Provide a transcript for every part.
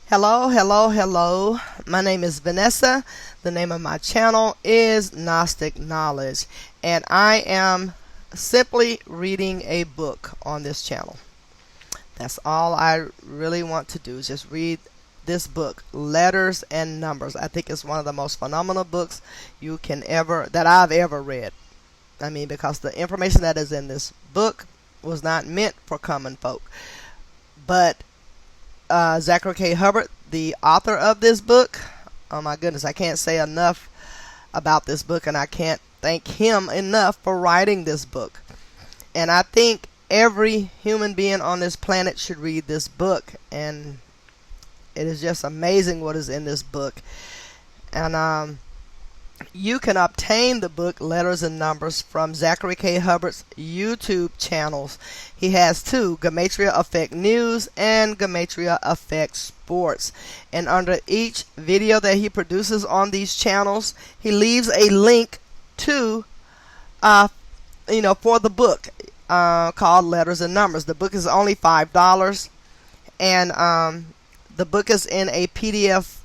Hello, hello, hello. My name is Vanessa. The name of my channel is Gnostic Knowledge, and I am simply reading a book on this channel. That's all I really want to do, is just read this book, Letters and Numbers. I think it's one of the most phenomenal books that I've ever read. I mean, because the information that is in this book was not meant for common folk. But Zachary K. Hubbard, the author of this book, oh my goodness, I can't say enough about this book, and I can't thank him enough for writing this book. And I think every human being on this planet should read this book, and it is just amazing what is in this book. And you can obtain the book Letters and Numbers from Zachary K. Hubbard's YouTube channels. He has two, Gematria Effect News and Gematria Effect Sports. And under each video that he produces on these channels, he leaves a link to, for the book called Letters and Numbers. The book is only $5, and the book is in a PDF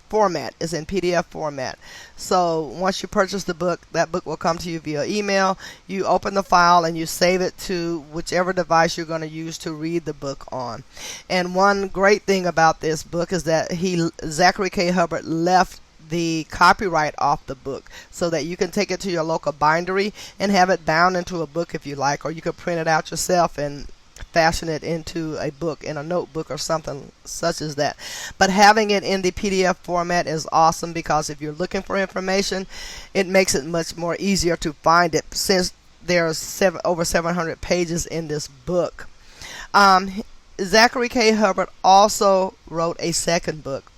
format. Is in PDF format. So once you purchase the book, that book will come to you via email. You open the file and you save it to whichever device you're going to use to read the book on. And one great thing about this book is that Zachary K. Hubbard left the copyright off the book, so that you can take it to your local bindery and have it bound into a book if you like, or you could print it out yourself and fashion it into a book in a notebook or something such as that. But having it in the PDF format is awesome, because if you're looking for information, it makes it much more easier to find it, since there's over 700 pages in this book. Zachary K. Hubbard also wrote a second book,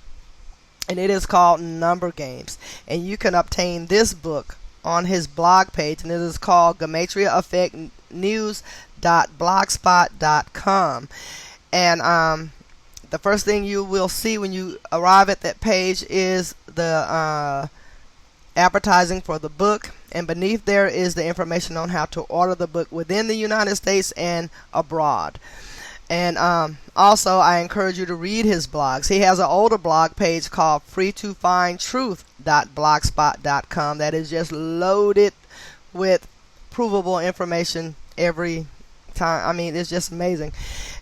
and it is called Number Games, and you can obtain this book on his blog page, and it is called Gematria Effect News.blogspot.com. And the first thing you will see when you arrive at that page is the advertising for the book, and beneath there is the information on how to order the book within the United States and abroad. And also, I encourage you to read his blogs. He has an older blog page called freetofindtruth.blogspot.com that is just loaded with provable information every time. I mean, it's just amazing.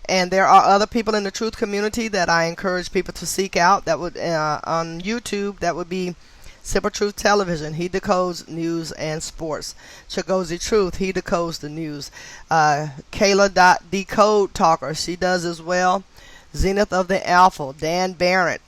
And there are other people in the truth community that I encourage people to seek out. That would on YouTube, that would be Simple Truth Television. He decodes news and sports. Chagozi Truth, he decodes the news. Kayla.decode talker, she does as well. Zenith of the Alpha, Dan Barrett.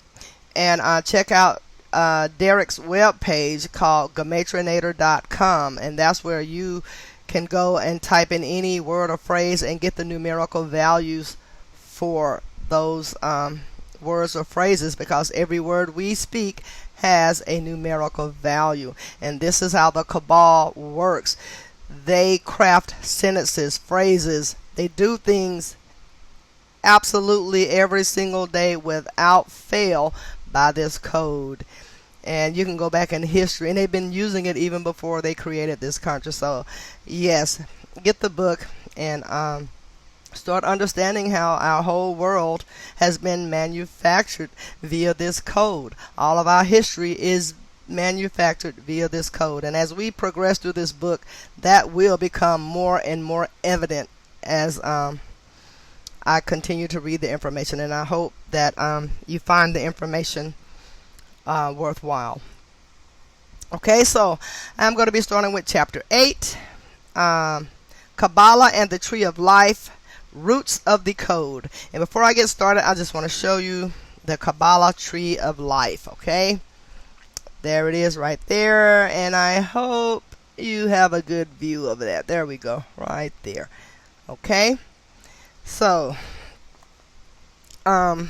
And check out Derek's web page called gematrinator.com, and that's where you can go and type in any word or phrase and get the numerical values for those words or phrases, because every word we speak has a numerical value. And this is how the cabal works. They craft sentences, phrases. They do things absolutely every single day without fail by this code. And you can go back in history, and they've been using it even before they created this country. So yes, get the book and start understanding how our whole world has been manufactured via this code. All of our history is manufactured via this code, and as we progress through this book, that will become more and more evident as I continue to read the information. And I hope that you find the information worthwhile. Okay, so I'm going to be starting with chapter 8, Kabbalah and the Tree of Life, Roots of the Code. And before I get started, I just want to show you the Kabbalah Tree of Life. Okay, there it is right there, and I hope you have a good view of that. There we go, right there. Okay, so to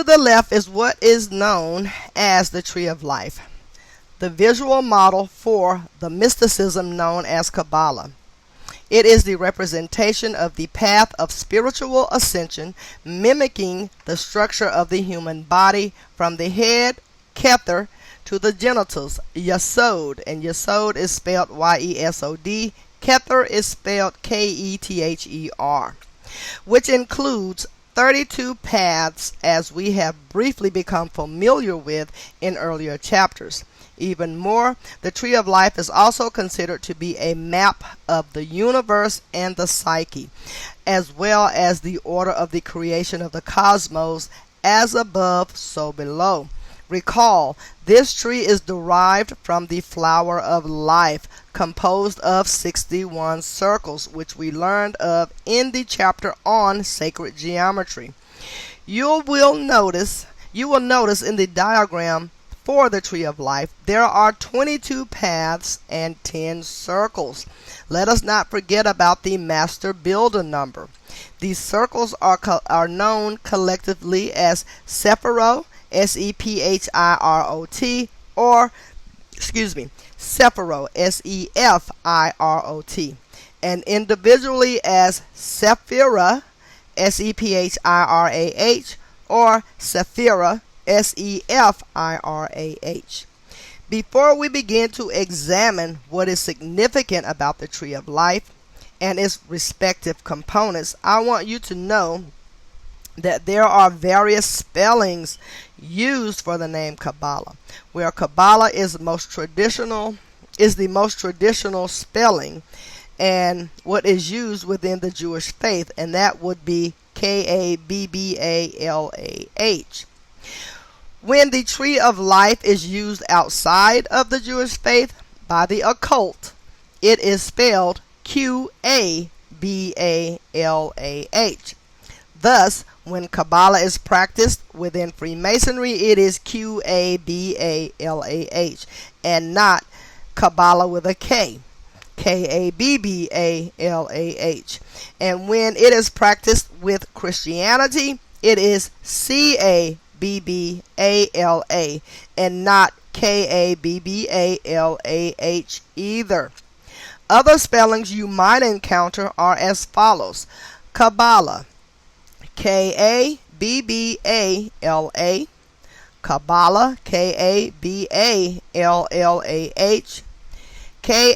the left is what is known as the Tree of Life, the visual model for the mysticism known as Kabbalah. It is the representation of the path of spiritual ascension, mimicking the structure of the human body from the head, Kether, to the genitals, Yesod. And Yesod is spelled Y-E-S-O-D. Kether is spelled K-E-T-H-E-R, which includes 32 paths, as we have briefly become familiar with in earlier chapters. Even more, the tree of life is also considered to be a map of the universe and the psyche, as well as the order of the creation of the cosmos, as above, so below. Recall, this tree is derived from the flower of life, composed of 61 circles, which we learned of in the chapter on sacred geometry. You will notice in the diagram for the tree of life, there are 22 paths and 10 circles. Let us not forget about the master builder number. These circles are known collectively as Sephirot, Sephirot, or, Sephirot, Sefirot, and individually as Sephirah, Sephirah, or Sephirah, Sephirah. Before we begin to examine what is significant about the tree of life and its respective components, I want you to know that there are various spellings used for the name Kabbalah, where Kabbalah is the most traditional spelling and what is used within the Jewish faith, and that would be Kabbalah. When the tree of life is used outside of the Jewish faith by the occult, it is spelled Qabalah. Thus, when Kabbalah is practiced within Freemasonry, it is Qabalah, and not Kabbalah with a K, Kabbalah. And when it is practiced with Christianity, it is Cabala, and not Kabbalah either. Other spellings you might encounter are as follows: Kabbalah, Kabbalah, Kabbalah, Kabballah, Kabbalah, Kabballah, Kabbalah, Kabbalah, Cabbalah,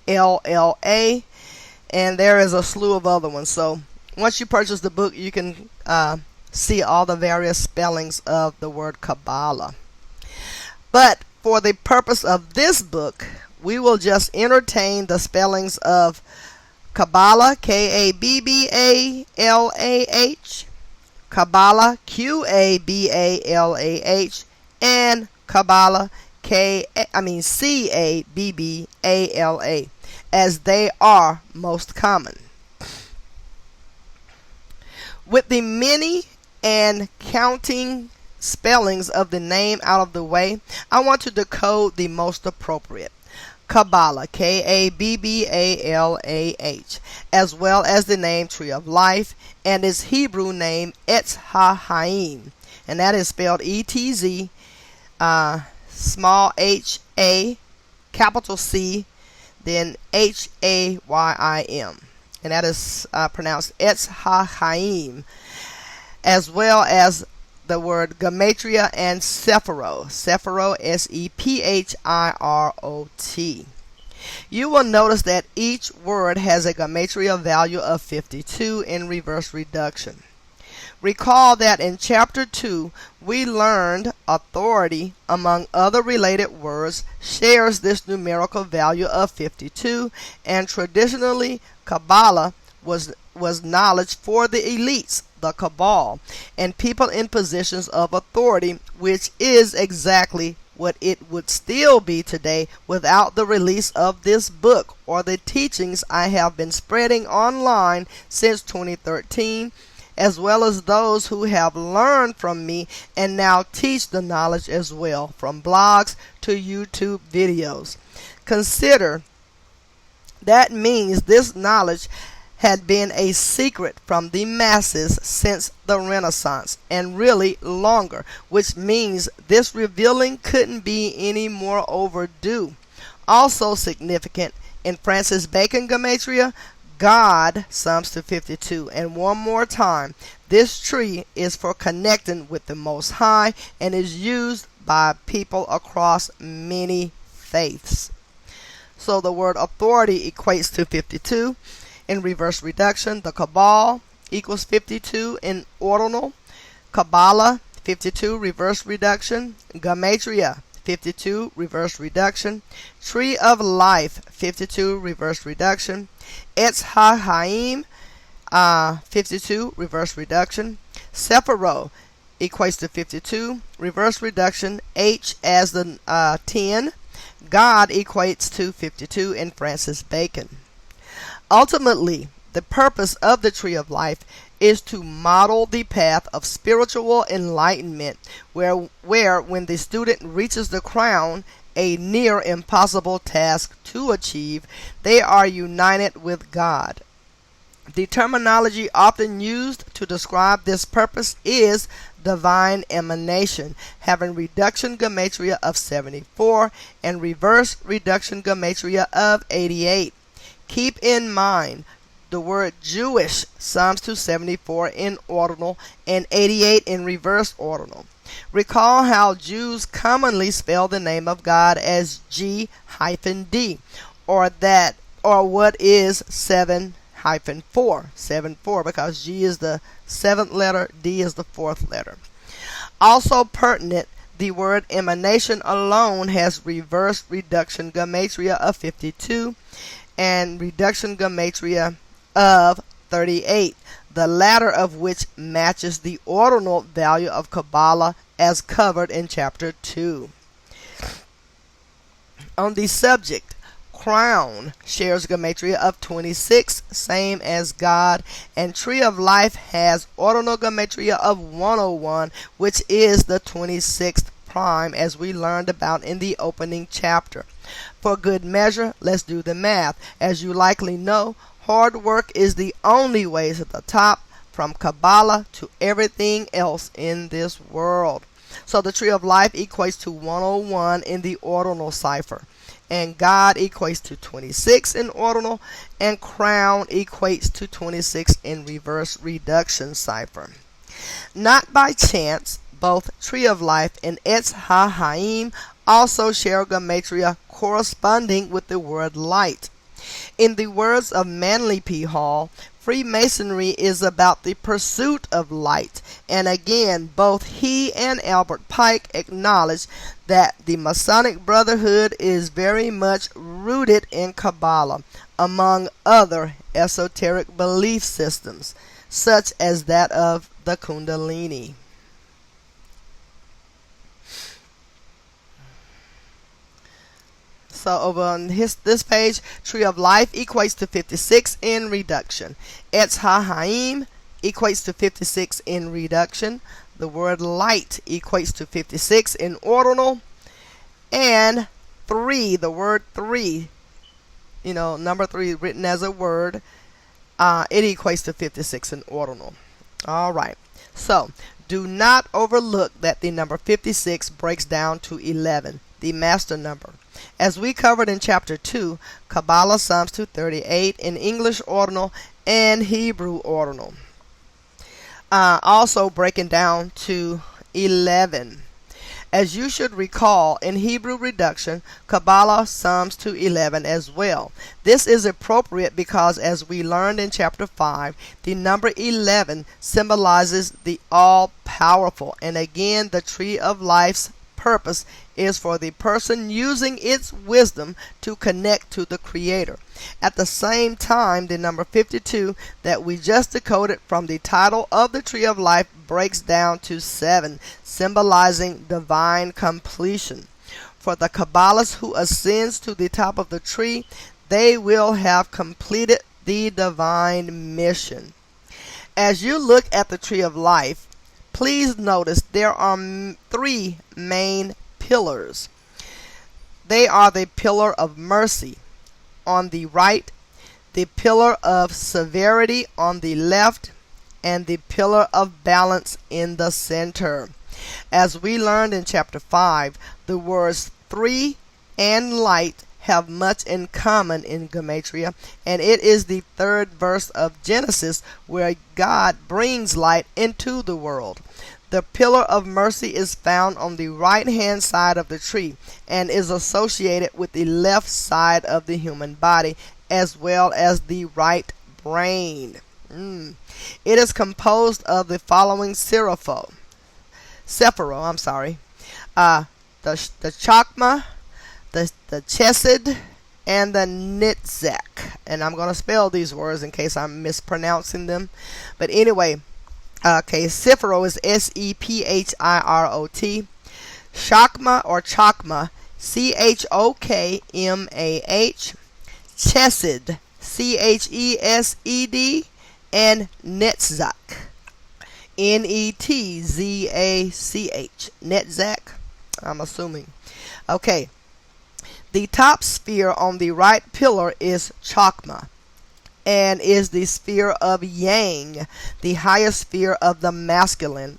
Cabbalah, and there is a slew of other ones. So once you purchase the book, you can see all the various spellings of the word Kabbalah. But for the purpose of this book, we will just entertain the spellings of Kabbalah, Kabbalah, Kabbalah, Qabalah, and Kabbalah, Cabbalah, as they are most common. With the many and counting spellings of the name out of the way, I want to decode the most appropriate. Kabbalah, Kabbalah, as well as the name Tree of Life and its Hebrew name Etz HaHaim, and that is spelled E-T-Z, small H-A, capital C, then H-A-Y-I-M, and that is pronounced Etz HaHaim, as well as the word gematria and Sephirot, Sephirot. You will notice that each word has a gematria value of 52 in reverse reduction. Recall that in chapter 2 we learned authority, among other related words, shares this numerical value of 52, and traditionally Kabbalah was knowledge for the elites, the cabal, and people in positions of authority, which is exactly what it would still be today without the release of this book or the teachings I have been spreading online since 2013 as well as those who have learned from me and now teach the knowledge as well, from blogs to YouTube videos. Consider that means this knowledge had been a secret from the masses since the Renaissance, and really longer, which means this revealing couldn't be any more overdue. Also significant, in Francis Bacon Gematria, God sums to 52. And one more time, this tree is for connecting with the Most High and is used by people across many faiths. So the word authority equates to 52. In reverse reduction, the Cabal equals 52 in ordinal. Kabbalah, 52, reverse reduction. Gematria, 52, reverse reduction. Tree of Life, 52, reverse reduction. Etz HaHaim, 52, reverse reduction. Sephiro equates to 52, reverse reduction. H as the 10. God equates to 52 in Francis Bacon. Ultimately, the purpose of the Tree of Life is to model the path of spiritual enlightenment, where when the student reaches the crown, a near impossible task to achieve, they are united with God. The terminology often used to describe this purpose is divine emanation, having reduction gematria of 74 and reverse reduction gematria of 88. Keep in mind, the word Jewish sums to 74 in ordinal and 88 in reverse ordinal. Recall how Jews commonly spell the name of God as G-D, or what is 7-4, 7-4, because G is the 7th letter, D is the 4th letter. Also pertinent, the word emanation alone has reverse reduction gematria of 52 and reduction gematria of 38, the latter of which matches the ordinal value of Kabbalah as covered in chapter 2. On the subject, crown shares gematria of 26, same as God, and Tree of Life has ordinal gematria of 101, which is the 26th prime, as we learned about in the opening chapter. For good measure, let's do the math. As you likely know, hard work is the only way to the top, from Kabbalah to everything else in this world. So the Tree of Life equates to 101 in the ordinal cipher, and God equates to 26 in ordinal, and crown equates to 26 in reverse reduction cipher. Not by chance, both Tree of Life and Etz HaHaim also share gematria corresponding with the word light. In the words of Manly P. Hall, Freemasonry is about the pursuit of light, and again, both he and Albert Pike acknowledge that the Masonic Brotherhood is very much rooted in Kabbalah, among other esoteric belief systems, such as that of the Kundalini. So over on this page, Tree of Life equates to 56 in reduction. Etz HaHaim equates to 56 in reduction. The word light equates to 56 in ordinal. And 3, the word 3, number 3 written as a word, it equates to 56 in ordinal. Alright, so do not overlook that the number 56 breaks down to 11, the master number. As we covered in chapter 2, Kabbalah sums to 38 in English ordinal and Hebrew ordinal. Also breaking down to 11. As you should recall, in Hebrew reduction, Kabbalah sums to 11 as well. This is appropriate because, as we learned in chapter 5, the number 11 symbolizes the all-powerful, and again, the Tree of Life's purpose is for the person using its wisdom to connect to the Creator. At the same time, the number 52 that we just decoded from the title of the Tree of Life breaks down to 7, symbolizing divine completion. For the Kabbalist who ascends to the top of the tree, they will have completed the divine mission. As you look at the tree of life, please notice there are three main pillars. They are the pillar of mercy on the right, the pillar of severity on the left, and the pillar of balance in the center. As we learned in chapter 5, the words three and light have much in common in Gematria, and it is the third verse of Genesis where God brings light into the world. The pillar of mercy is found on the right hand side of the tree and is associated with the left side of the human body as well as the right brain. It is composed of the following Sephiro, the Chakma, the Chesed, and the Nitzak. And I'm going to spell these words in case I'm mispronouncing them. But anyway, Sephiro is Sephirot. Chakma or Chakma, Chokmah. Chesed, Chesed, and Netzach, Netzach. Netzach, I'm assuming. Okay. The top sphere on the right pillar is Chakma and is the sphere of Yang, the highest sphere of the masculine,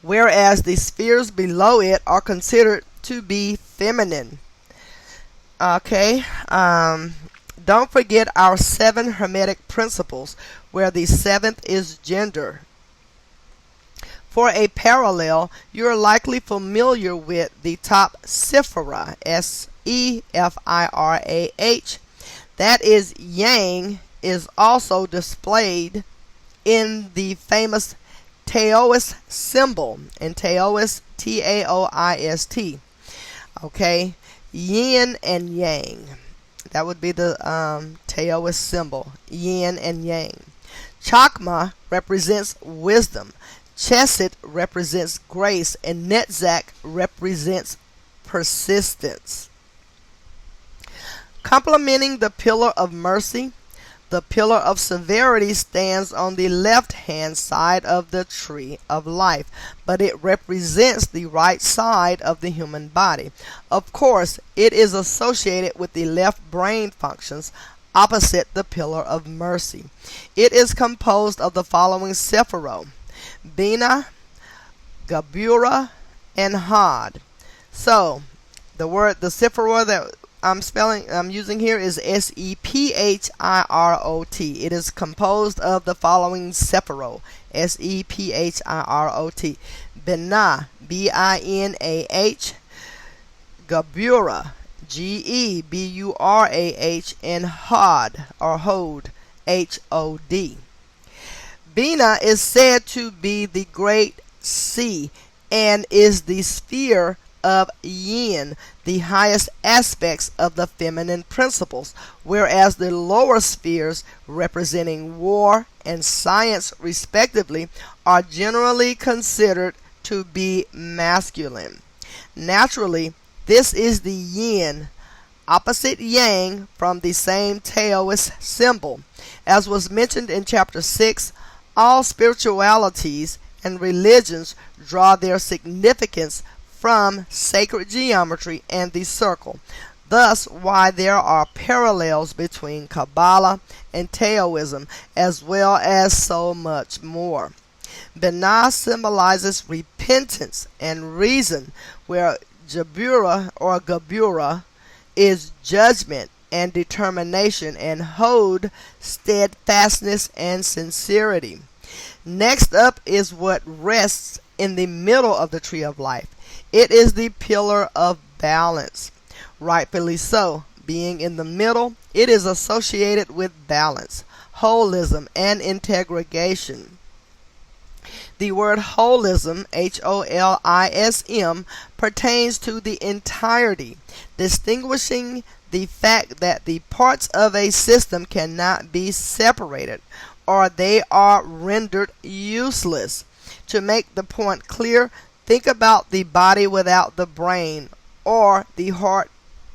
whereas the spheres below it are considered to be feminine. Okay, don't forget our 7 Hermetic principles, where the 7th is gender. For a parallel, you're likely familiar with the top Sephira, Sephirah. That is, Yang is also displayed in the famous Taoist symbol, in Taoist, Taoist. Okay, Yin and Yang. That would be the Taoist symbol, Yin and Yang. Chakma represents wisdom. Chesed represents grace, and Netzach represents persistence. Complementing the pillar of mercy, the pillar of severity stands on the left-hand side of the tree of life, but it represents the right side of the human body. Of course, it is associated with the left brain functions, opposite the pillar of mercy. It is composed of the following Sephiro: Bina, Gabura, and Had. So, the Sephiro that I'm using here is Sephirot. It is composed of the following Sephiro: Sephirot. Binah, Binah, Gabura, Geburah, and Had, or Hod, Hod. Bina is said to be the great sea and is the sphere of Yin, the highest aspects of the feminine principles, whereas the lower spheres, representing war and science respectively, are generally considered to be masculine. Naturally, this is the Yin, opposite Yang from the same Taoist symbol. As was mentioned in chapter 6, all spiritualities and religions draw their significance from sacred geometry and the circle. Thus, why there are parallels between Kabbalah and Taoism, as well as so much more. Binah symbolizes repentance and reason, where Gabura is judgment and determination, and Hod, steadfastness and sincerity. Next up is what rests in the middle of the tree of life. It is the pillar of balance. Rightfully so, being in the middle, it is associated with balance, holism, and integration. The word holism, Holism, pertains to the entirety, distinguishing the fact that the parts of a system cannot be separated, or they are rendered useless. To make the point clear, think about the body without the brain, or the heart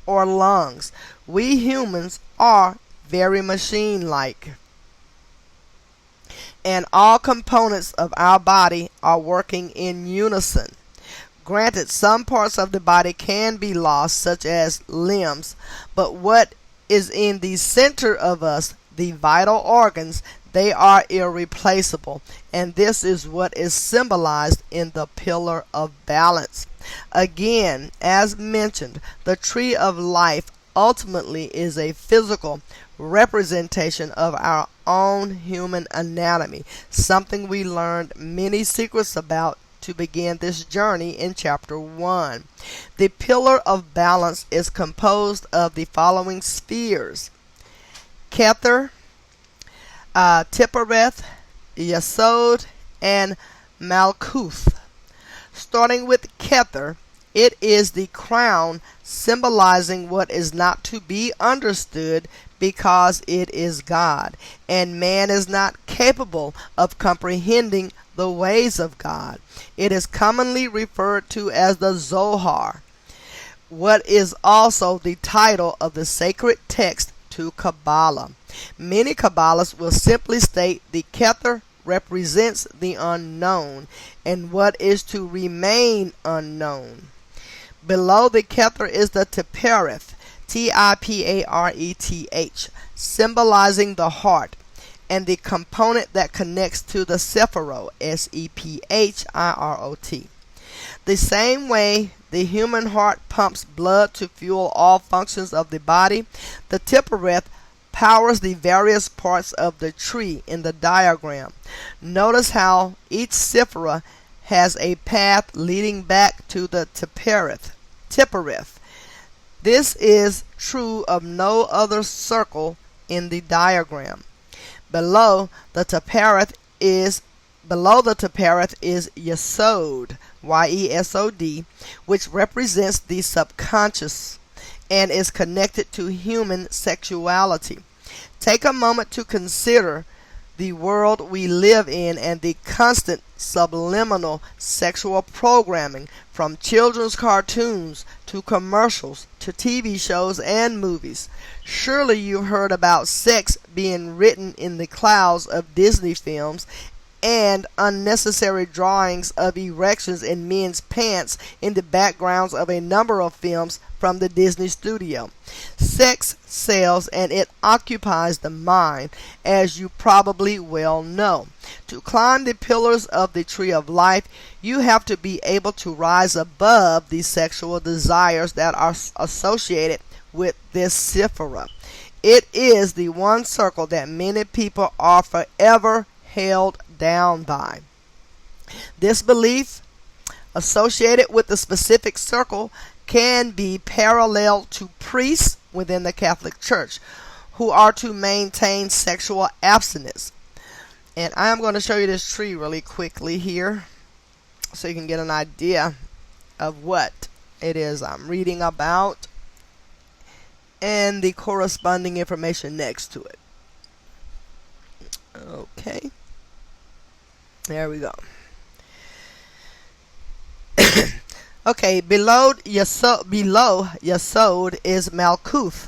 or lungs. We humans are very machine-like. and all components of our body are working in unison. Granted, some parts of the body can be lost, such as limbs, but what is in the center of us, the vital organs, they are irreplaceable, and this is what is symbolized in the pillar of balance. Again, as mentioned, the tree of life ultimately is a physical representation of our own human anatomy, something we learned many secrets about to begin this journey in chapter 1. The pillar of balance is composed of the following spheres: Kether, Tiphareth, Yesod, and Malkuth. Starting with Kether, it is the crown symbolizing what is not to be understood because it is God, and man is not capable of comprehending the ways of God. It is commonly referred to as the Zohar, what is also the title of the sacred text to Kabbalah. Many Kabbalists will simply state the Kether represents the unknown and what is to remain unknown. Below the Kether is the Tiphareth, Tiphareth, symbolizing the heart, and the component that connects to the Sephirot, Sephirot. The same way the human heart pumps blood to fuel all functions of the body, the Tiphareth powers the various parts of the tree in the diagram. Notice how each Sephirah has a path leading back to the Tiphareth. This is true of no other circle in the diagram. Below the Tiphareth is Yesod, Yesod, which represents the subconscious and is connected to human sexuality. Take a moment to consider the world we live in and the constant subliminal sexual programming, from children's cartoons to commercials to TV shows and movies. Surely you've heard about sex being written in the clouds of Disney films and unnecessary drawings of erections in men's pants in the backgrounds of a number of films from the Disney studio. Sex sells, and it occupies the mind, as you probably well know. To climb the pillars of the tree of life, you have to be able to rise above the sexual desires that are associated with this Sephirah. It is the one circle that many people are forever held down by. This belief associated with the specific circle can be parallel to priests within the Catholic Church who are to maintain sexual abstinence. And I am going to show you this tree really quickly here so you can get an idea of what it is I'm reading about and the corresponding information next to it. Okay. There we go. Okay, below Yesod is Malkuth,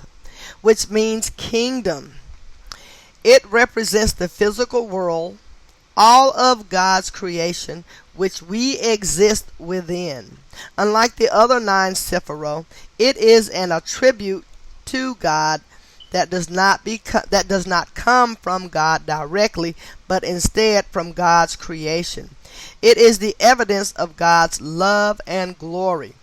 which means kingdom. It represents the physical world, all of God's creation, which we exist within. Unlike the other 9 Sephirot, it is an attribute to God that does not come from God directly, but instead from God's creation. It is the evidence of God's love and glory.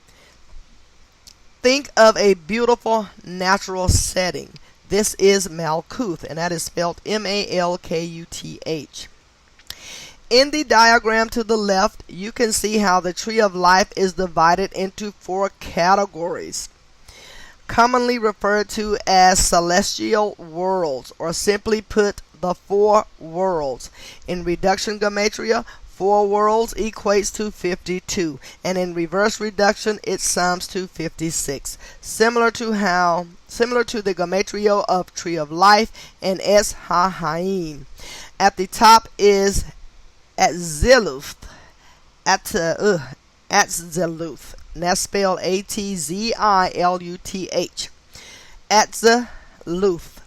Think of a beautiful natural setting. This is Malkuth, and that is spelled Malkuth. In the diagram to the left, you can see how the tree of life is divided into 4 categories, commonly referred to as celestial worlds, or simply put, the 4 worlds. In reduction gematria, 4 worlds equates to 52, and in reverse reduction it sums to 56, similar to the gematria of tree of life and Es HaHaim. At the top is Atziluth, Atziluth, and that's spelled Atziluth, Atziluth,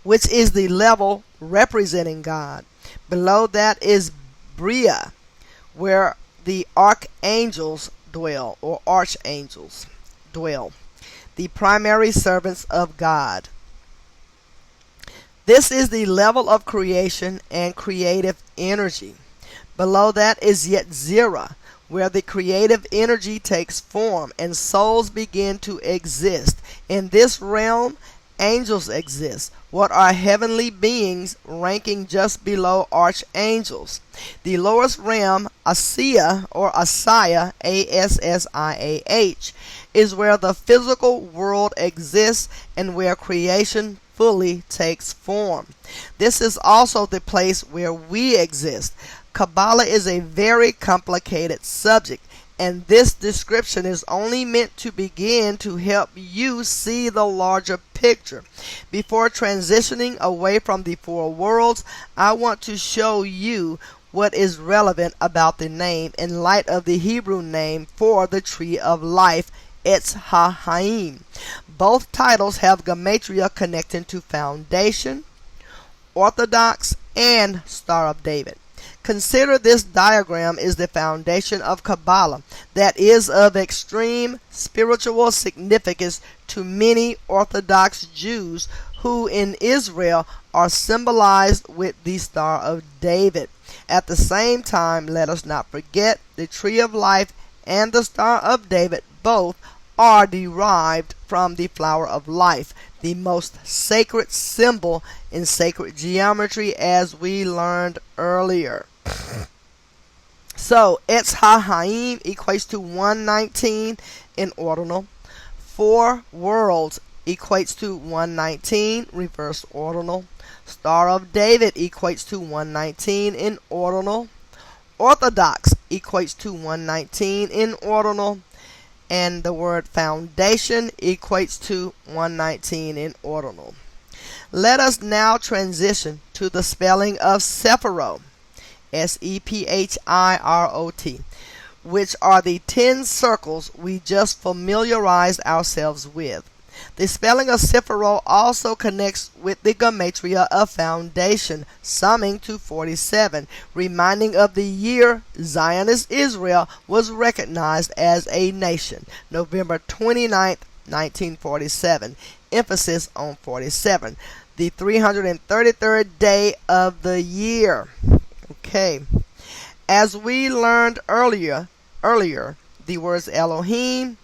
which is the level representing God. Below that is Bria, where the archangels dwell, or archangels dwell, the primary servants of God. This is the level of creation and creative energy. Below that is Yetzirah, where the creative energy takes form and souls begin to exist. In this realm, angels exist, what are heavenly beings ranking just below archangels. The lowest realm, Asiya or Asaya, Assiah, is where the physical world exists and where creation fully takes form. This is also the place where we exist. Kabbalah is a very complicated subject, and this description is only meant to begin to help you see the larger picture. Before transitioning away from the four worlds, I want to show you what is relevant about the name in light of the Hebrew name for the tree of life, Etz HaHaim. Both titles have gematria connecting to foundation, orthodox, and Star of David. Consider this diagram is the foundation of Kabbalah that is of extreme spiritual significance to many Orthodox Jews who in Israel are symbolized with the Star of David. At the same time, let us not forget the Tree of Life and the Star of David both are derived from the flower of life, the most sacred symbol in sacred geometry, as we learned earlier. So, Etz HaHaim equates to 119 in ordinal. Four worlds equates to 119 reverse ordinal. Star of David equates to 119 in ordinal. Orthodox equates to 119 in ordinal. And the word foundation equates to 119 in ordinal. Let us now transition to the spelling of Sephirot, Sephirot, which are the 10 circles we just familiarized ourselves with. The spelling of Sephirot also connects with the gematria of foundation, summing to 47, reminding of the year Zionist Israel was recognized as a nation, November 29, 1947. Emphasis on 47, the 333rd day of the year. Okay. As we learned earlier, the words Elohim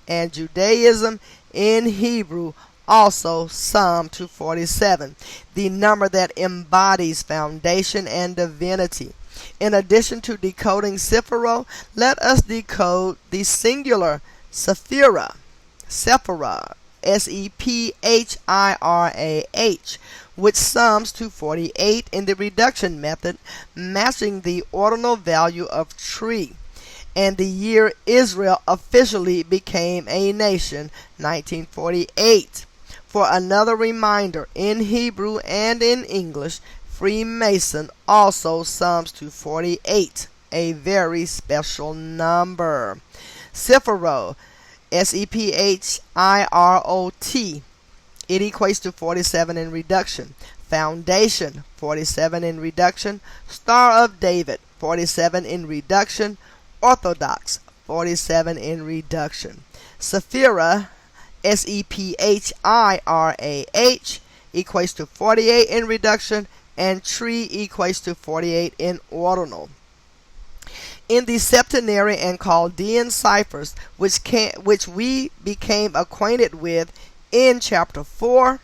and Judaism in Hebrew also sum to 47, the number that embodies foundation and divinity. In addition to decoding Sephirot, let us decode the singular Sephirah, Sephirah, Sephirah, which sums to 48 in the reduction method, matching the ordinal value of tree, and the year Israel officially became a nation, 1948. For another reminder, in Hebrew and in English, Freemason also sums to 48, a very special number. Sephirot, Sephirot, it equates to 47 in reduction. Foundation, 47 in reduction. Star of David, 47 in reduction. Orthodox, 47 in reduction. Sephirah, Sephirah, equates to 48 in reduction, and tree equates to 48 in ordinal. In the septenary and Chaldean ciphers, which we became acquainted with in chapter 4,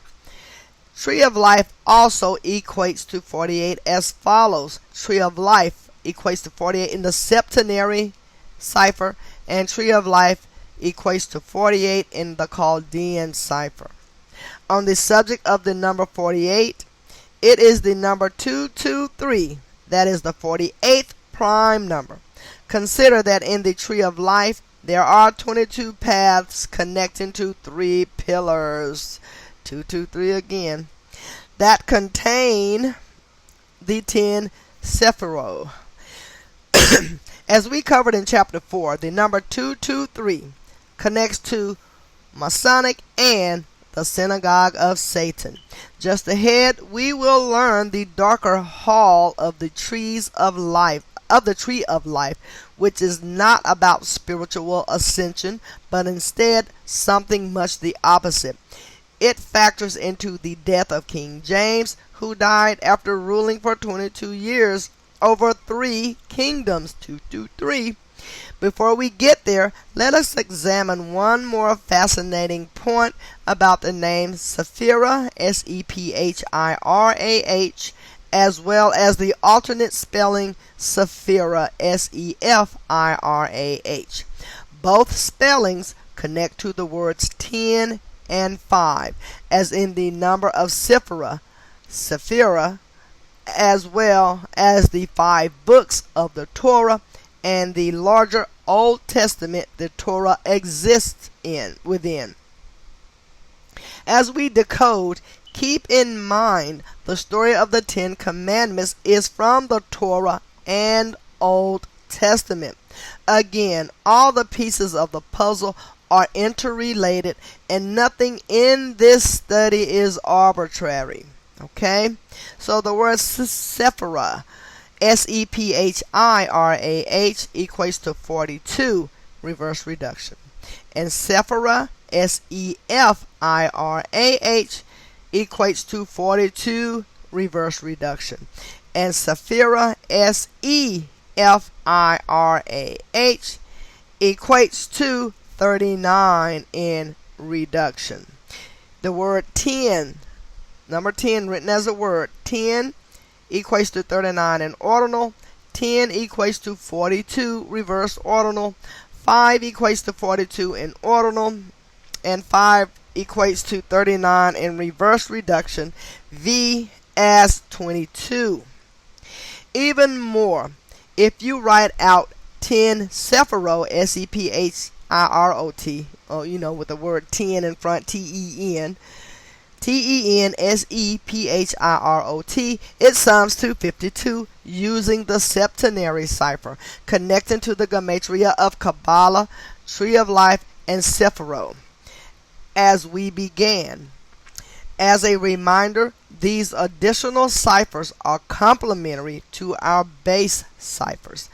Tree of Life also equates to 48 as follows. Tree of Life equates to 48 in the septenary cipher, and Tree of Life equates to 48 in the Chaldean cipher. On the subject of the number 48, it is the number 223, that is the 48th prime number. Consider that in the Tree of Life, there are 22 paths connecting to 3 pillars, 223 again, that contain the 10 Sephirot. As we covered in chapter 4, the number 223 connects to Masonic and the synagogue of Satan. Just ahead, we will learn the darker hall of the trees of life, of the tree of life, which is not about spiritual ascension, but instead something much the opposite. It factors into the death of King James, who died after ruling for 22 years over 3 kingdoms, 223. Before we get there, let us examine one more fascinating point about the name Sephirah, S-E-P-H-I-R-A-H, as well as the alternate spelling Sephirah, S-E-F-I-R-A-H. Both spellings connect to the words 10 and 5, as in the number of Sephirah, as well as the 5 books of the Torah and the larger Old Testament the Torah exists within. As we decode, keep in mind the story of the 10 Commandments is from the Torah and Old Testament. Again, all the pieces of the puzzle are interrelated, and nothing in this study is arbitrary. Okay? So the word Sephirah, S-E-P-H-I-R-A-H, equates to 42, reverse reduction. And Sephirah, S-E-F-I-R-A-H, equates to 42, reverse reduction. And Sephirah, S-E-F-I-R-A-H, equates to 39 in reduction. The word 10, number 10 written as a word, 10 equates to 39 in ordinal, 10 equates to 42 reverse ordinal, 5 equates to 42 in ordinal, and 5 equates to 39 in reverse reduction, V as 22. Even more, if you write out 10 Sephirot, S-E-P-H-I-R-O-T, with the word 10 in front, T-E-N, T-E-N-S-E-P-H-I-R-O-T, it sums to 52 using the septenary cipher, connecting to the gematria of Kabbalah, Tree of Life, and Sephirot. As we began, as a reminder, these additional ciphers are complementary to our base ciphers.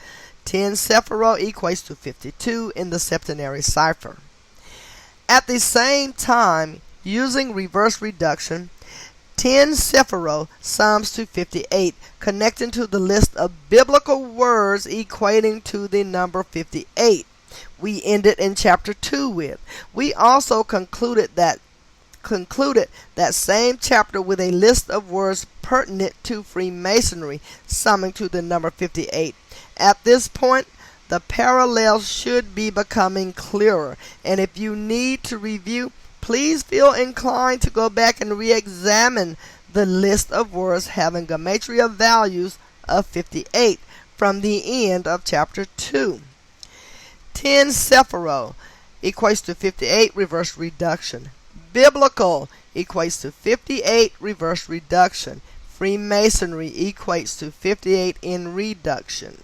10 Sephirot equates to 52 in the septenary cipher. At the same time, using reverse reduction, 10 Sephirot sums to 58, connecting to the list of biblical words equating to the number 58. We ended in chapter 2 with. We also concluded that same chapter with a list of words pertinent to Freemasonry, summing to the number 58. At this point, the parallels should be becoming clearer, and if you need to review, please feel inclined to go back and re-examine the list of words having gematria values of 58 from the end of chapter 2. 10 Sephirot equates to 58 reverse reduction. Biblical equates to 58 reverse reduction. Freemasonry equates to 58 in reduction.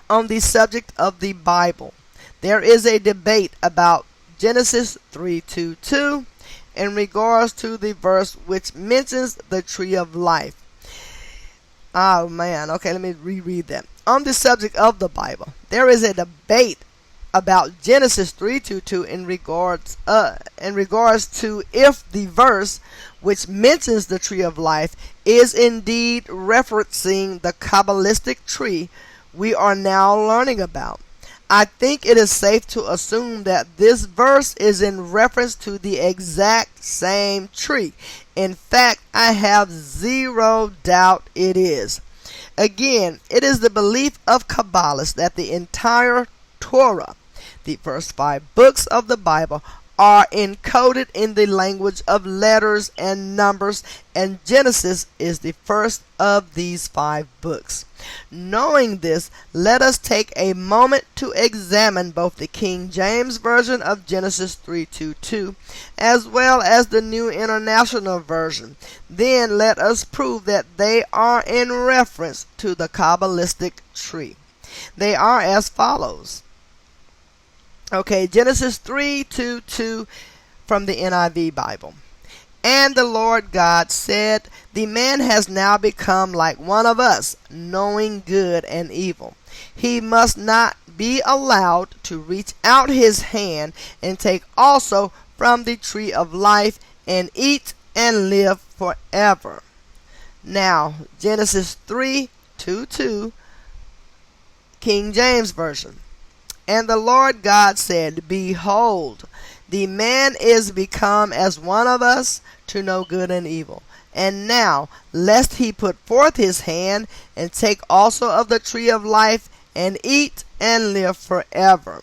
On the subject of the Bible, there is a debate about Genesis 3:2 in regards to the verse which mentions the tree of life. Oh man, okay, let me reread that. On the subject of the Bible, there is a debate about Genesis 3:2 in regards to if the verse which mentions the tree of life is indeed referencing the Kabbalistic tree we are now learning about. I think it is safe to assume that this verse is in reference to the exact same tree. In fact, I have zero doubt it is. Again, it is the belief of Kabbalists that the entire Torah, the first 5 books of the Bible, are encoded in the language of letters and numbers, and Genesis is the first of these 5 books. Knowing this, let us take a moment to examine both the King James Version of Genesis 3:2 as well as the New International Version. Then let us prove that they are in reference to the Kabbalistic tree. They are as follows. Okay, Genesis 3:2 from the NIV Bible. And the Lord God said, the man has now become like one of us, knowing good and evil. He must not be allowed to reach out his hand and take also from the tree of life and eat and live forever. Now, Genesis 3:2, King James Version. And the Lord God said, behold, the man is become as one of us to know good and evil. And now, lest he put forth his hand and take also of the tree of life and eat and live forever.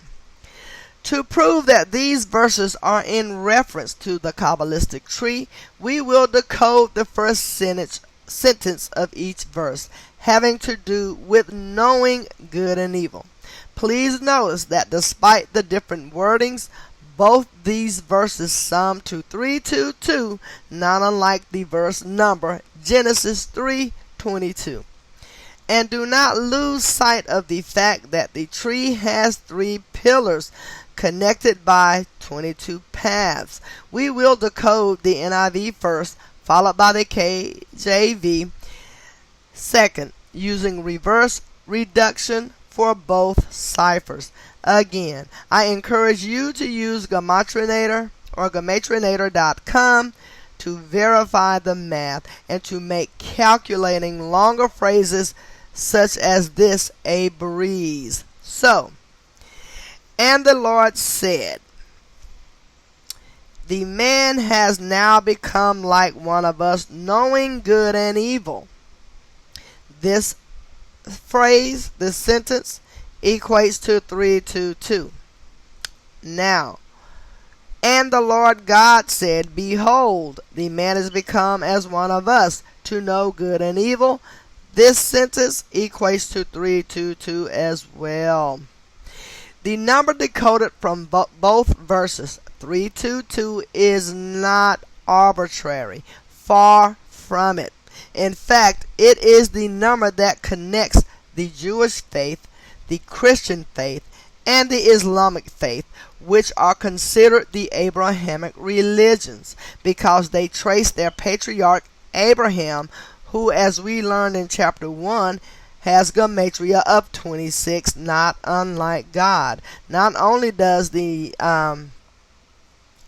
To prove that these verses are in reference to the Kabbalistic tree, we will decode the first sentence of each verse, having to do with knowing good and evil. Please notice that despite the different wordings, both these verses sum to 322, not unlike the verse number Genesis 3:22. And do not lose sight of the fact that the tree has 3 pillars connected by 22 paths. We will decode the NIV first, followed by the KJV second, using reverse reduction for both ciphers. Again, I encourage you to use Gematrinator or Gematrinator.com to verify the math and to make calculating longer phrases such as this a breeze. So, and the Lord said, the man has now become like one of us, knowing good and evil. This phrase, this sentence, equates to 322. Now, and the Lord God said, behold, the man is become as one of us to know good and evil. This sentence equates to 322 as well. The number decoded from both verses, 322, is not arbitrary. Far from it. In fact, it is the number that connects the Jewish faith, the Christian faith, and the Islamic faith, which are considered the Abrahamic religions, because they trace their patriarch Abraham, who, as we learned in chapter 1, has gematria of 26, not unlike God. Not only does the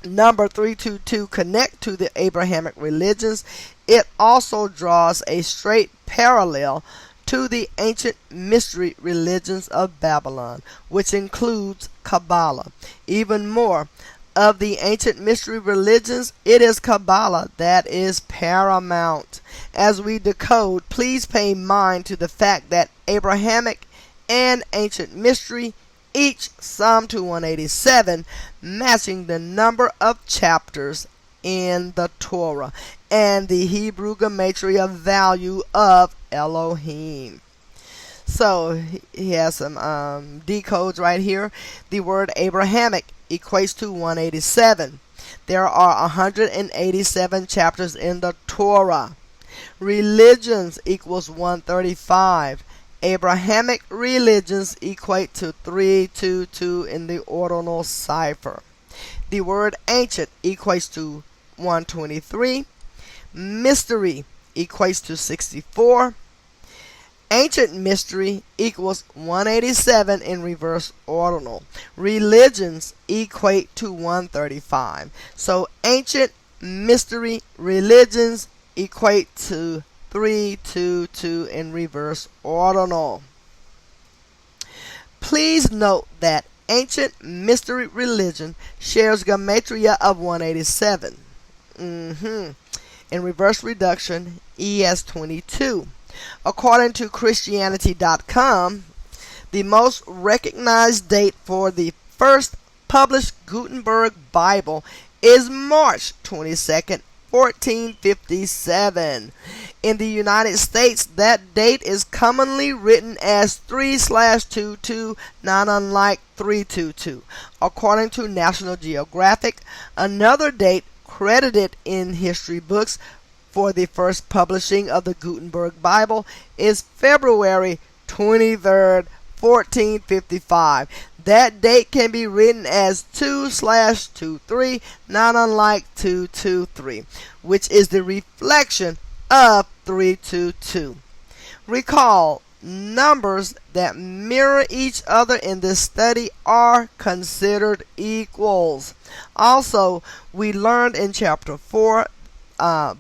number 322 connect to the Abrahamic religions, it also draws a straight parallel to the ancient mystery religions of Babylon, which includes Kabbalah. Even more, of the ancient mystery religions, it is Kabbalah that is paramount. As we decode, please pay mind to the fact that Abrahamic and ancient mystery each sum to 187, matching the number of chapters in the Torah and the Hebrew gematria value of Elohim. So he has some decodes right here. The word Abrahamic equates to 187. There are 187 chapters in the Torah. Religions equals 135. Abrahamic religions equate to 322 in the ordinal cipher. The word ancient equates to 123. Mystery equates to 64. Ancient mystery equals 187 in reverse ordinal. Religions equate to 135. So ancient mystery religions equate to 322 in reverse ordinal. Please note that ancient mystery religion shares gematria of 187. In reverse reduction, ES22. According to Christianity.com, the most recognized date for the first published Gutenberg Bible is March 22nd, 1457. In the United States, that date is commonly written as 3/22, not unlike 322. According to National Geographic, another date credited in history books for the first publishing of the Gutenberg Bible is February 23rd, 1455. That date can be written as 2/23, not unlike 223, which is the reflection of 322. Recall, numbers that mirror each other in this study are considered equals. Also, we learned in chapter 4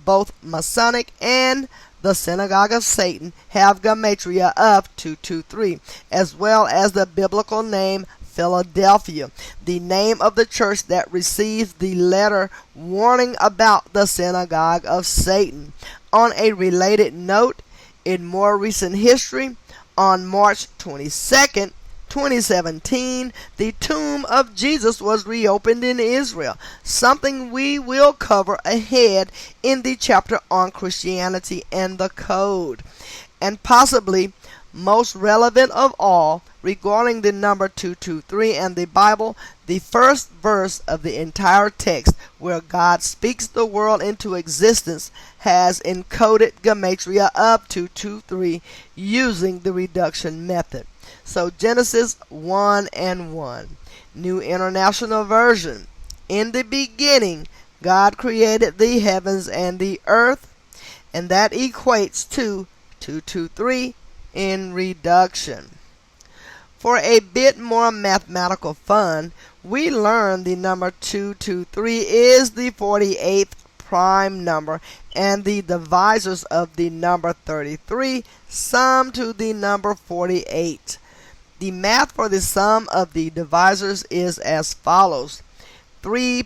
both Masonic and the Synagogue of Satan have gematria of 223, as well as the biblical name Philadelphia, the name of the church that receives the letter warning about the Synagogue of Satan. On a related note, in more recent history, on March 22nd, 2017, the tomb of Jesus was reopened in Israel, something we will cover ahead in the chapter on Christianity and the Code. And possibly most relevant of all, regarding the number 223 and the Bible, the first verse of the entire text, where God speaks the world into existence, has encoded gematria of 223 using the reduction method. So Genesis 1:1, New International Version. In the beginning, God created the heavens and the earth, and that equates to 223 in reduction. For a bit more mathematical fun, we learned the number 223 is the 48th prime number, and the divisors of the number 33 sum to the number 48. The math for the sum of the divisors is as follows. 1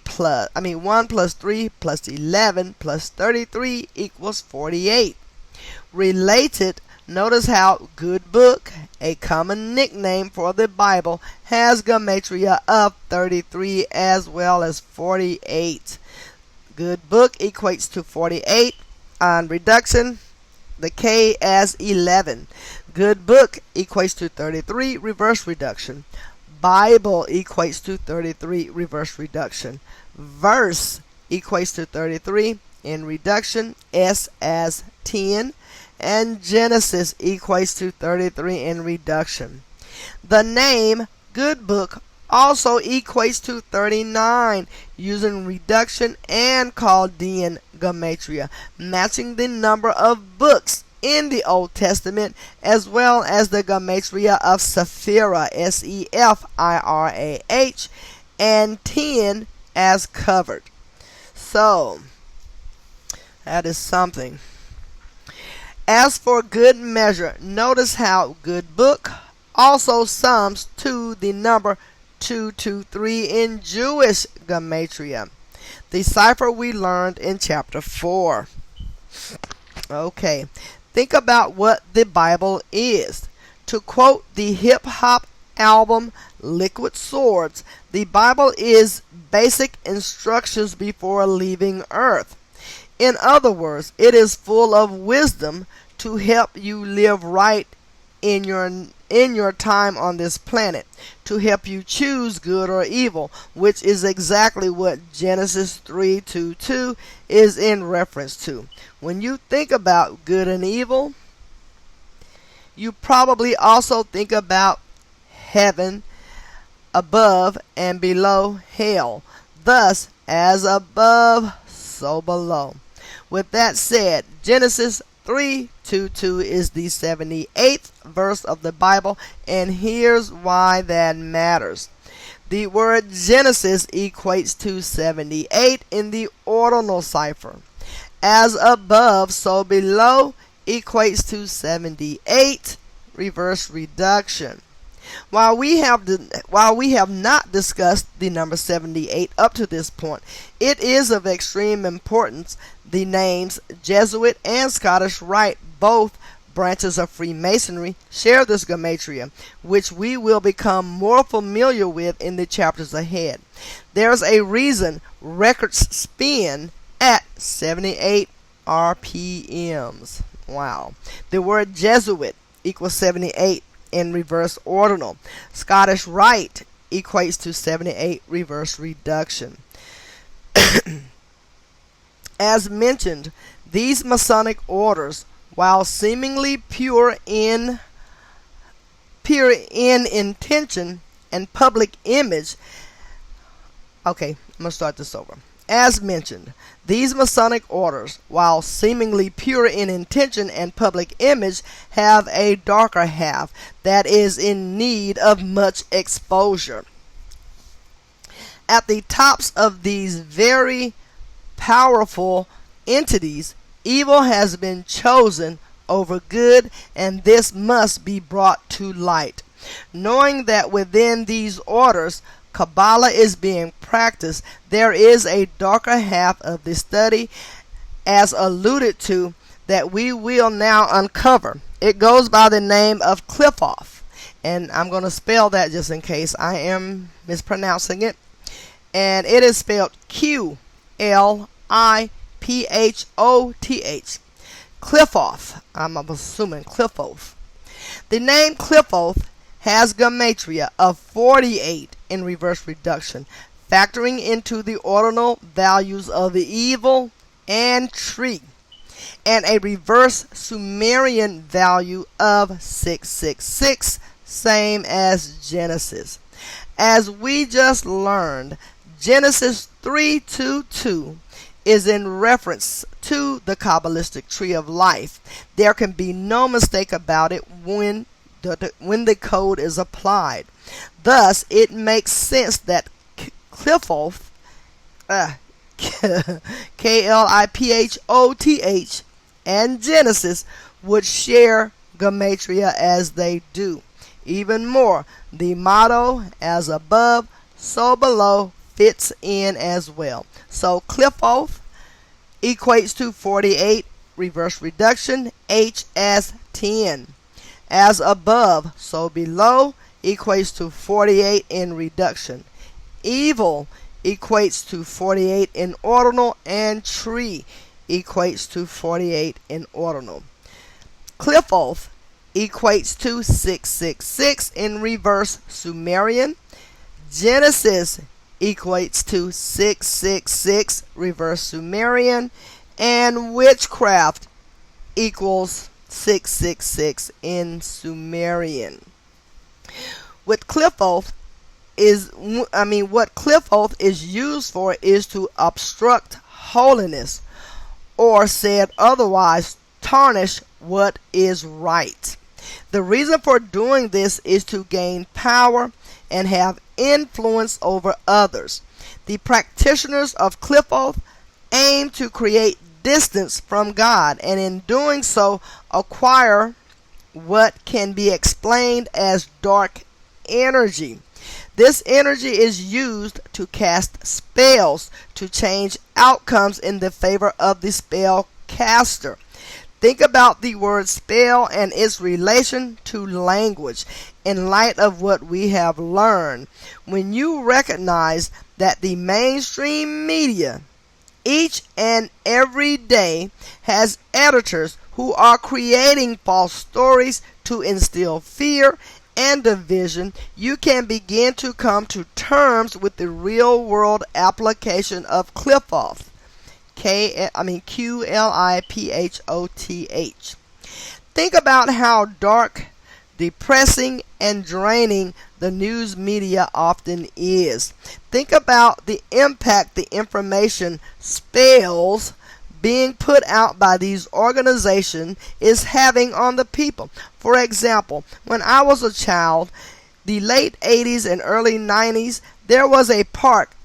plus 3 plus 11 plus 33 equals 48. Related, notice how Good Book, a common nickname for the Bible, has gematria of 33 as well as 48. Good Book equates to 48. On reduction, the K as 11. Good Book equates to 33, reverse reduction. Bible equates to 33, reverse reduction. Verse equates to 33 in reduction, S as 10. And Genesis equates to 33 in reduction. The name Good Book also equates to 39 using reduction and Chaldean gematria, matching the number of books in the Old Testament, as well as the gematria of Sephirah, Sephirah, and 10 as covered. So, that is something. As for good measure, notice how Good Book also sums to the number 223 in Jewish gematria, the cipher we learned in chapter 4. Okay, think about what the Bible is. To quote the hip-hop album Liquid Swords, the Bible is basic instructions before leaving Earth. In other words, it is full of wisdom to help you live right in your time on this planet, to help you choose good or evil, which is exactly what Genesis 3:22 is in reference to. When you think about good and evil, you probably also think about heaven above and below hell. Thus, as above, so below. With that said, Genesis 3:22 is the 78th verse of the Bible, and here's why that matters. The word Genesis equates to 78 in the ordinal cipher. As above, so below equates to 78, reverse reduction. While we have not discussed the number 78 up to this point, it is of extreme importance. The names Jesuit and Scottish Rite, both branches of Freemasonry, share this gematria, which we will become more familiar with in the chapters ahead. There's a reason records spin at 78 RPMs. Wow. The word Jesuit equals 78 in reverse ordinal. Scottish Rite equates to 78 reverse reduction. As mentioned, these Masonic orders, while seemingly pure in intention, and public image. Okay, I'm going to start this over. As mentioned, these Masonic orders, while seemingly pure in intention and public image, have a darker half that is in need of much exposure. At the tops of these very powerful entities, evil has been chosen over good, and this must be brought to light. Knowing that within these orders Kabbalah is being practiced, there is a darker half of the study, as alluded to, that we will now uncover. It goes by the name of Qliphoth, and I'm going to spell that just in case I am mispronouncing it. And it is spelled Qliphoth. Qliphoth. I'm assuming Qliphoth. The name Qliphoth has gematria of 48 in reverse reduction, factoring into the ordinal values of the evil and tree, and a reverse Sumerian value of 666, same as Genesis. As we just learned, Genesis 3:22 is in reference to the Kabbalistic tree of life. There can be no mistake about it when the code is applied. Thus, it makes sense that Qliphoth, Kliphoth, and Genesis would share gematria as they do. Even more, the motto, as above, so below, fits in as well. So Qliphoth equates to 48, reverse reduction, H as 10. As above, so below, equates to 48 in reduction. Evil equates to 48 in ordinal, and tree equates to 48 in ordinal. Qliphoth equates to 666 in reverse Sumerian. Genesis equates to 666 reverse Sumerian, and witchcraft equals 666 in Sumerian. What Qliphoth is used for is to obstruct holiness, or said otherwise, tarnish what is right. The reason for doing this is to gain power and have influence over others. The practitioners of Qliphoth aim to create distance from God, and in doing so acquire what can be explained as dark energy. This energy is used to cast spells to change outcomes in the favor of the spell caster. Think about the word spell and its relation to language in light of what we have learned. When you recognize that the mainstream media each and every day has editors who are creating false stories to instill fear and division, you can begin to come to terms with the real world application of Qliphoth. Qliphoth. Think about how dark, depressing, and draining the news media often is. Think about the impact the information spells being put out by these organizations is having on the people. For example, when I was a child, the late 80s and early 90s, there was a park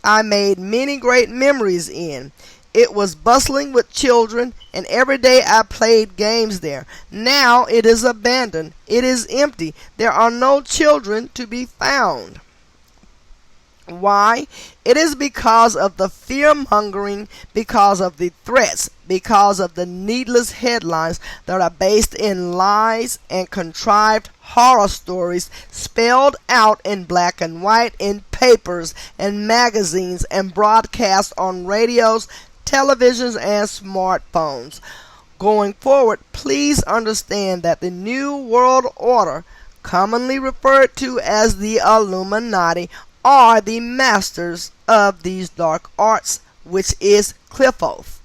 I made many great memories in. It was bustling with children, and every day I played games there. Now it is abandoned. It is empty. There are no children to be found. Why? It is because of the fear-mongering, because of the threats, because of the needless headlines that are based in lies and contrived horror stories spelled out in black and white in papers and magazines and broadcast on radios, televisions, and smartphones. Going forward, please understand that the New World Order, commonly referred to as the Illuminati, are the masters of these dark arts, which is Qliphoth.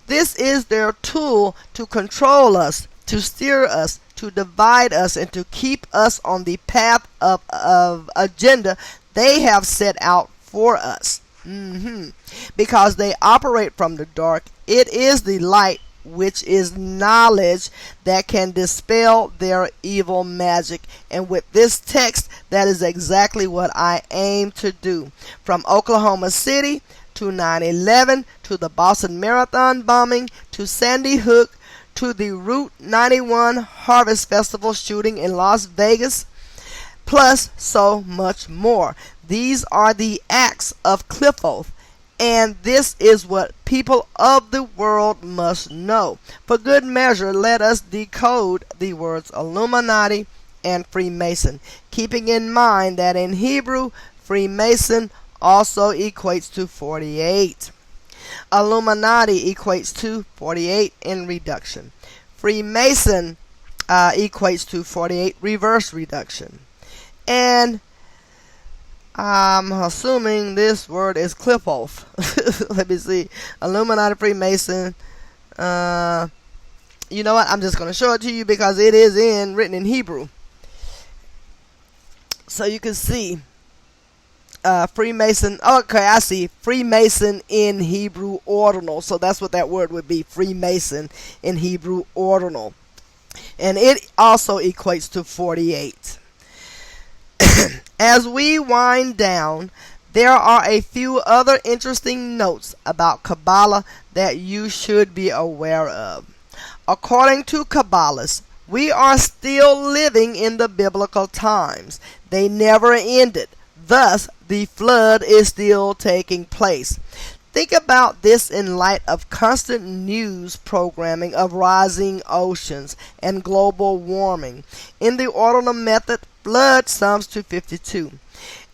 This is their tool to control us, to steer us, to divide us and to keep us on the path of agenda they have set out for us. Because they operate from the dark, it is the light, which is knowledge, that can dispel their evil magic. And with this text, that is exactly what I aim to do. From Oklahoma City to 9/11, to the Boston Marathon bombing, to Sandy Hook, to the Route 91 Harvest Festival shooting in Las Vegas, plus so much more. These are the acts of Cliffoth, and this is what people of the world must know. For good measure, let us decode the words Illuminati and Freemason, keeping in mind that in Hebrew, Freemason also equates to 48. Illuminati equates to 48 in reduction. Freemason equates to 48 reverse reduction. And I'm assuming this word is Cliffoth. Let me see. Illuminati, Freemason. You know what? I'm just going to show it to you because it is written in Hebrew. So you can see Freemason. Okay, I see. Freemason in Hebrew ordinal. So that's what that word would be. Freemason in Hebrew ordinal. And it also equates to 48. As we wind down, there are a few other interesting notes about Kabbalah that you should be aware of. According to Kabbalists, we are still living in the biblical times. They never ended. Thus, the flood is still taking place. Think about this in light of constant news programming of rising oceans and global warming. In the ordinal method, flood sums to 52.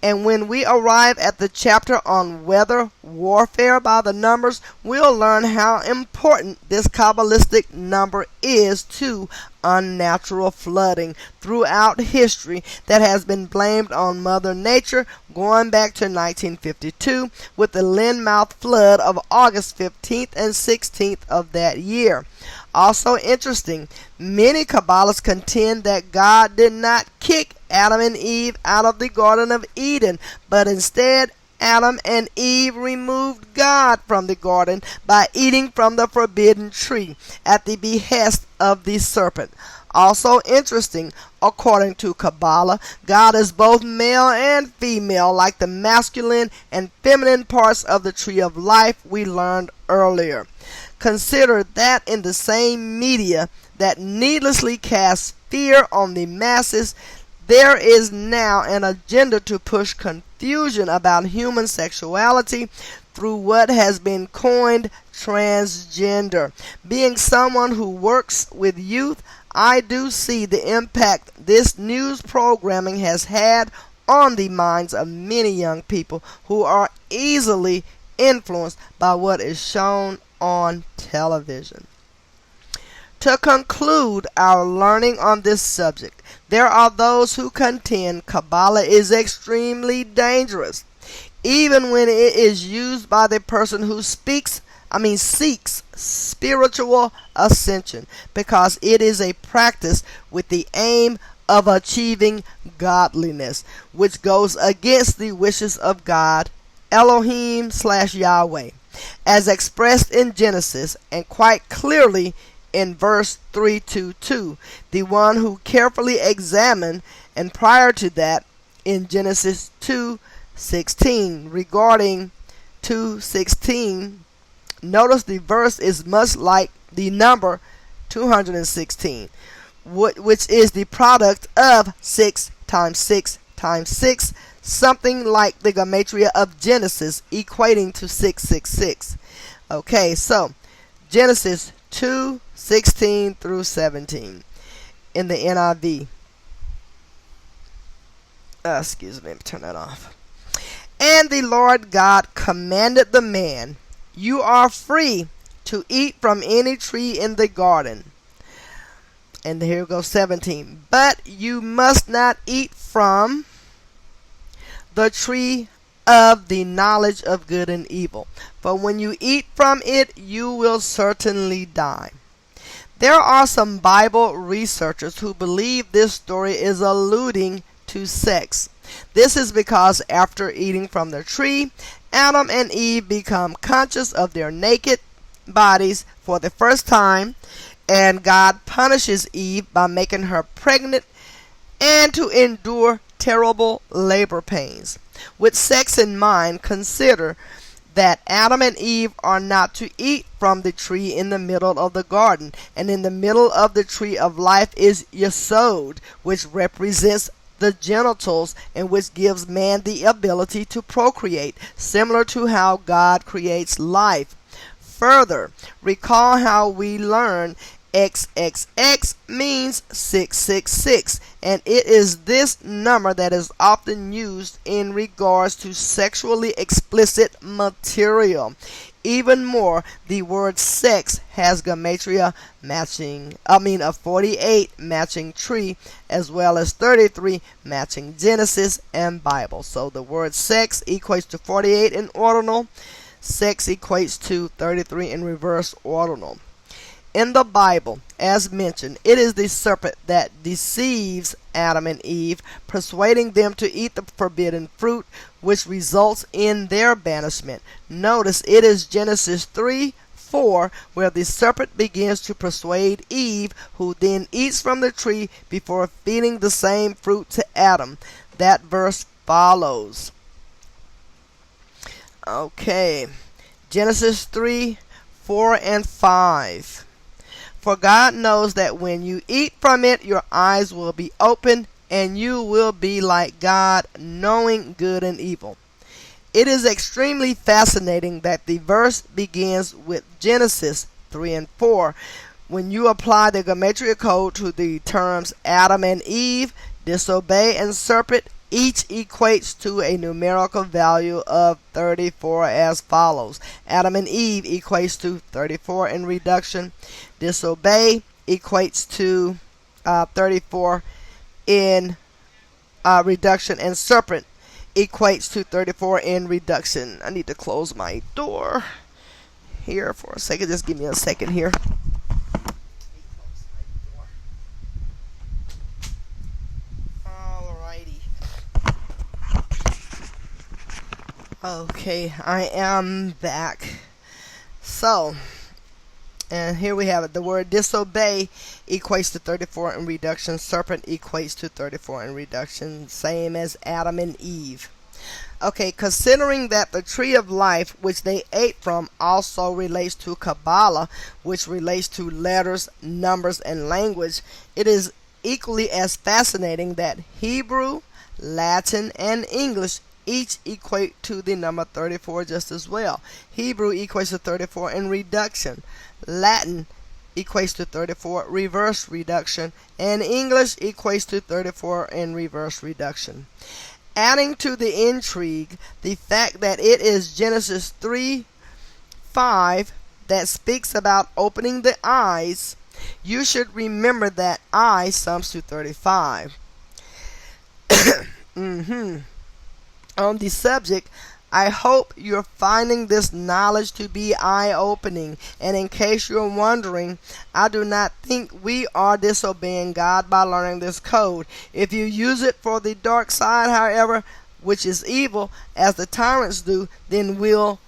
And when we arrive at the chapter on weather warfare by the numbers, we'll learn how important this Kabbalistic number is to unnatural flooding throughout history that has been blamed on Mother Nature going back to 1952 with the Linmouth flood of August 15th and 16th of that year. Also interesting, many Kabbalists contend that God did not kick Adam and Eve out of the Garden of Eden, but instead Adam and Eve removed God from the garden by eating from the forbidden tree at the behest of the serpent. Also interesting, according to Kabbalah, God is both male and female, like the masculine and feminine parts of the tree of life we learned earlier. Consider that in the same media that needlessly casts fear on the masses, there is now an agenda to push confusion about human sexuality through what has been coined transgender. Being someone who works with youth, I do see the impact this news programming has had on the minds of many young people who are easily influenced by what is shown on television. To conclude our learning on this subject, there are those who contend Kabbalah is extremely dangerous, even when it is used by the person who seeks spiritual ascension, because it is a practice with the aim of achieving godliness, which goes against the wishes of God, Elohim/Yahweh, as expressed in Genesis and quite clearly in verse 322, the one who carefully examined, and prior to that in Genesis 2:16. Regarding 2:16, notice the verse is much like the number 216, which is the product of 6 times 6 times 6, something like the gematria of Genesis, equating to 666. Okay, so Genesis 2:16 through 17 in the NIV. Excuse me, let me turn that off. And the Lord God commanded the man, "You are free to eat from any tree in the garden." And here goes 17. "But you must not eat from the tree of the knowledge of good and evil, for when you eat from it, you will certainly die." There are some Bible researchers who believe this story is alluding to sex. This is because after eating from the tree, Adam and Eve become conscious of their naked bodies for the first time, and God punishes Eve by making her pregnant and to endure terrible labor pains. With sex in mind, consider that Adam and Eve are not to eat from the tree in the middle of the garden, and in the middle of the tree of life is Yesod, which represents the genitals and which gives man the ability to procreate, similar to how God creates life. Further, recall how we learned XXX means 666, and it is this number that is often used in regards to sexually explicit material. Even more, the word sex has gematria matching, a 48 matching tree, as well as 33 matching Genesis and Bible. So the word sex equates to 48 in ordinal. Sex equates to 33 in reverse ordinal. In the Bible, as mentioned, it is the serpent that deceives Adam and Eve, persuading them to eat the forbidden fruit, which results in their banishment. Notice it is Genesis 3:4 where the serpent begins to persuade Eve, who then eats from the tree before feeding the same fruit to Adam. That verse follows. Okay, Genesis 3:4 and 5. For God knows that when you eat from it, your eyes will be opened, and you will be like God, knowing good and evil. It is extremely fascinating that the verse begins with Genesis 3 and 4. When you apply the gematria code to the terms Adam and Eve, disobey, and serpent, each equates to a numerical value of 34 as follows. Adam and Eve equates to 34 in reduction. Disobey equates to 34 in reduction. And serpent equates to 34 in reduction. I need to close my door here for a second. Just give me a second here. Okay, I am back. So, and here we have it. The word disobey equates to 34 in reduction. Serpent equates to 34 in reduction. Same as Adam and Eve. Okay, considering that the tree of life, which they ate from, also relates to Kabbalah, which relates to letters, numbers, and language, it is equally as fascinating that Hebrew, Latin, and English each equate to the number 34 just as well. Hebrew equates to 34 in reduction. Latin equates to 34 reverse reduction. And English equates to 34 in reverse reduction. Adding to the intrigue, the fact that it is Genesis 3:5 that speaks about opening the eyes, you should remember that I sums to 35. On the subject, I hope you're finding this knowledge to be eye-opening, and in case you're wondering, I do not think we are disobeying God by learning this code. If you use it for the dark side, however, which is evil, as the tyrants do, then we'll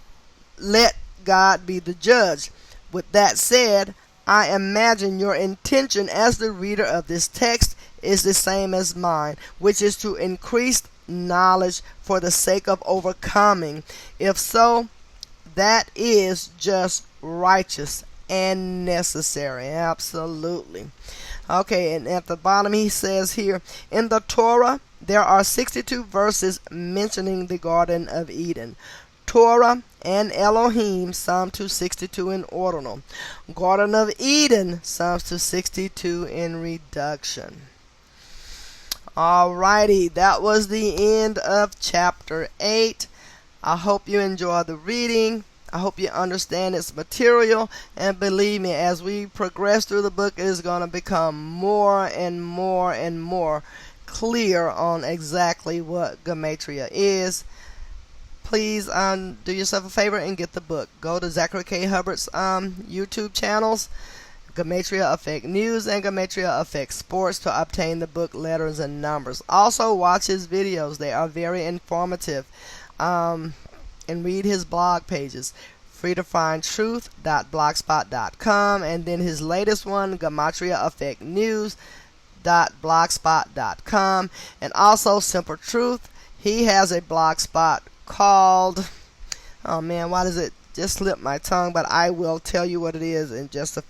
let God be the judge. With that said, I imagine your intention as the reader of this text is the same as mine, which is to increase knowledge for the sake of overcoming. If so, that is just righteous and necessary. Absolutely. Okay, and at the bottom he says here, in the Torah there are 62 verses mentioning the Garden of Eden. Torah and Elohim sum to 62 in ordinal. Garden of Eden sums to 62 in reduction. Alrighty, that was the end of chapter 8. I hope you enjoy the reading. I hope you understand its material. And believe me, as we progress through the book, it is going to become more and more and more clear on exactly what gematria is. Please do yourself a favor and get the book. Go to Zachary K. Hubbard's YouTube channels. Gematria Effect News and Gematria Effect Sports to obtain the book Letters and Numbers. Also, watch his videos. They are very informative. And read his blog pages. freetofindtruth.blogspot.com, and then his latest one, Gematria Effect News.blogspot.com, and also Simple Truth. He has a blogspot called, oh man, why does it just slip my tongue? But I will tell you what it is in just a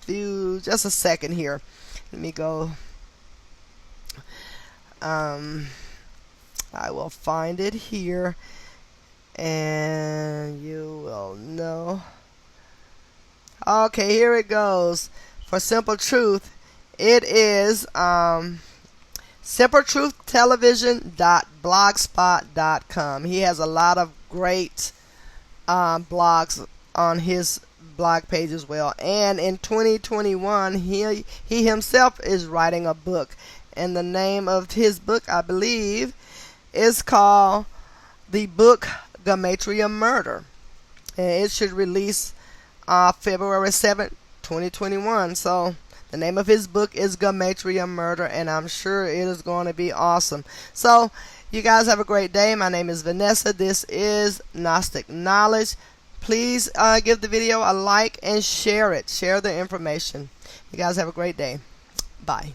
second here. Let me go. I will find it here, and you will know. Okay, here it goes. For Simple Truth, it is simpletruth.television.blogspot.com. He has a lot of great blogs on his blog page as well. And in 2021, he himself is writing a book, and the name of his book, I believe, is called the book Gematria Murder, and it should release February 7th, 2021. So the name of his book is Gematria Murder, and I'm sure it is going to be awesome. So you guys have a great day. My name is Vanessa. This is Gnostic Knowledge. Please give the video a like and share it. Share the information. You guys have a great day. Bye.